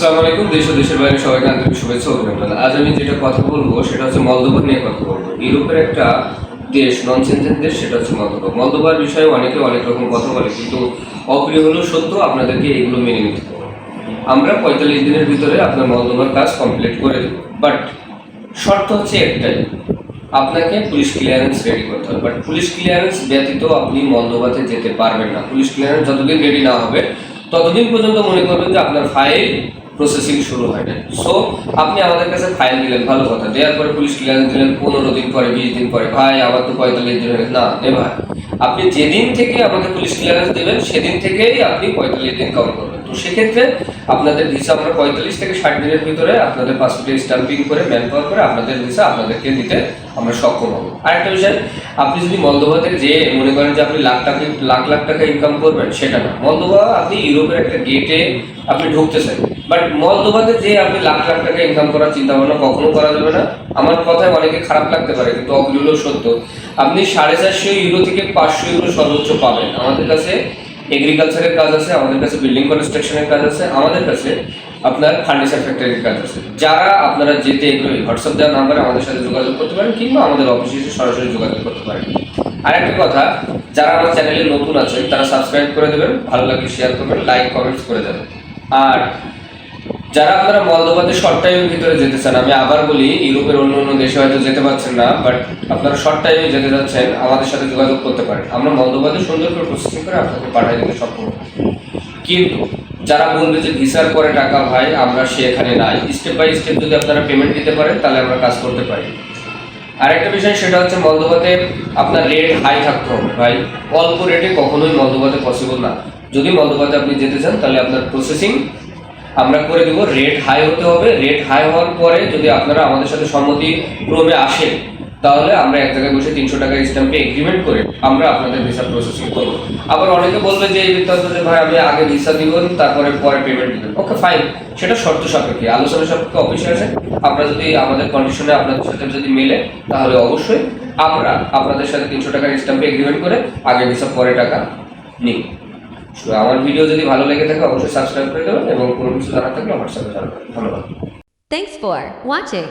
আসসালামু আলাইকুম। দেশ ও দেশের বাইরে সবাইকে আন্তরিক শুভেচ্ছা ও অভিনন্দন। আজ আমি যেটা কথা বলবো সেটা হচ্ছে মলদোভা নিয়ে কথা বলবো। ইউরোপের একটা দেশ, নন সেনজেন দেশ, সেটা হচ্ছে মলদোভা। মলদোভার বিষয়ে অনেকে অনেক রকম কথা বলে, কিন্তু অপ্রিয় হলেও সত্য, আপনাদেরকে এগুলো মেনে নিতে হবে। আমরা 45 দিনের ভিতরে আপনার মলদোভার কাজ কমপ্লিট করে দেবো, বাট শর্ত হচ্ছে একটাই, আপনাকে পুলিশ ক্লিয়ারেন্স রেডি করতে হবে। বাট পুলিশ ক্লিয়ারেন্স ব্যতীত আপনি মলদোভাতে যেতে পারবেন না। পুলিশ ক্লিয়ারেন্স যতদিন রেডি না হবে ততদিন পর্যন্ত মনে করবেন যে আপনার ফাইল প্রসেসিং শুরু হয় না। সো আপনি আমাদের কাছে ফাইল দিলেন, ভালো কথা, দেওয়ার পরে পুলিশ ক্লিয়ারেন্স দিলেন 15 দিন পরে, 20 দিন পরে, ভাই আমার তো 45 দিন হয়ে না, এবার আপনি যেদিন থেকে আমাকে পুলিশ ক্লিয়ারেন্স দেবেন সেদিন থেকেই আপনি 45 দিন কাউন্ট করবেন। তো সেক্ষেত্রে আপনাদের ভিসা আমরা 45 থেকে 60 দিনের ভিতরে আপনাদের পাসপোর্টে স্ট্যাম্পিং করে ম্যান পাওয়ার করে আপনাদের ভিসা আপনাদেরকে দিতে আমরা সক্ষম হবো। আরেকটা বিষয়, আপনি যদি মলদোভাতে যে মনে করেন যে আপনি লাখ লাখ টাকা ইনকাম করবেন, সেটা না। মলদোভা আপনি ইউরোপের একটা গেটে আপনি ঢুকতে চান, বাট মলদোভাতে যে আপনি লাখ লাখ টাকা ইনকাম করার চিন্তা ভাবনা কখনো করা যাবে না। আমার কথায় অনেকে খারাপ লাগতে পারে, কিন্তু অপ্রিয় সত্য। আপনি 450 ইউরো থেকে 500 ইউরো সর্বোচ্চ পাবেন। আমাদের কাছে এগ্রিকালচারের কাজ আছে, আমাদের কাছে বিল্ডিং কনস্ট্রাকশনের কাজ আছে, আমাদের কাছে আপনার ফার্নিচার ফ্যাক্টরির কাজ আছে। যারা আপনারা যেতে এগুলোই হোয়াটসঅ্যাপ দেওয়ার নাম্বারে আমাদের সাথে যোগাযোগ করতে পারেন, কিংবা আমাদের অফিসে এসে সরাসরি যোগাযোগ করতে পারেন। আর একটা কথা, যারা আমার চ্যানেলে নতুন আছেন তারা সাবস্ক্রাইব করে দেবেন, ভালো লাগলে শেয়ার করবেন, লাইক কমেন্টস করে দেবেন। আর যারা আপনারা মলদোভাতে শর্ট টাইমের ভিতরে যেতে চান, আমি আবার বলি, ইউরোপের অন্য অন্য দেশে হয়তো যেতে পারছেন না, বাট আপনারা শর্ট টাইমে যেতে যাচ্ছেন, আমাদের সাথে যোগাযোগ করতে পারেন। আমরা মলদোভাতে সুন্দর করে প্রসেসিং করে আপনাকে পাঠিয়ে দিতে সক্ষম। কিন্তু যারা বলবে যে ভিসার পরে টাকা, ভাই আমরা সেখানে নাই। স্টেপ বাই স্টেপ যদি আপনারা পেমেন্ট দিতে পারেন তাহলে আমরা কাজ করতে পারি। আরেকটা বিষয়, সেটা হচ্ছে মলদোভাতে আপনার রেট হাই থাকতে হবে। ভাই অল্প রেটে কখনোই মলদোভাতে পসিবল না। যদি মলদোভাতে আপনি যেতে চান তাহলে আপনার প্রসেসিং আমরা করে দেবো, রেট হাই হতে হবে। রেট হাই হওয়ার পরে যদি আপনারা আমাদের সাথে সম্মতি ক্রমে আসেন, তাহলে আমরা এক জায়গায় বসে 300 টাকার স্ট্যাম্পে এগ্রিমেন্ট করে আমরা আপনাদের ভিসা প্রসেসিং করবো। আবার অনেকে বলবে যে এই বৃত্তান্ত যে ভাই আমি আগে ভিসা দিবেন তারপরে পরে পেমেন্ট দিবেন। ওকে ফাইন, সেটা শর্ত সাপেক্ষে, আলোচনা সাপেক্ষে অফিসে আসেন। আপনারা যদি আমাদের কন্ডিশনে আপনাদের সাথে যদি মেলে, তাহলে অবশ্যই আমরা আপনাদের সাথে 300 টাকার স্ট্যাম্পে এগ্রিমেন্ট করে আগে ভিসা পরে টাকা নিই। আমার ভিডিও যদি ভালো লেগে থাকে অবশ্যই সাবস্ক্রাইব করে দেবেন, এবং কোনো কিছু জানার থাকলে হোয়াটসঅ্যাপে জানাবেন। ধন্যবাদ। Thanks for watching.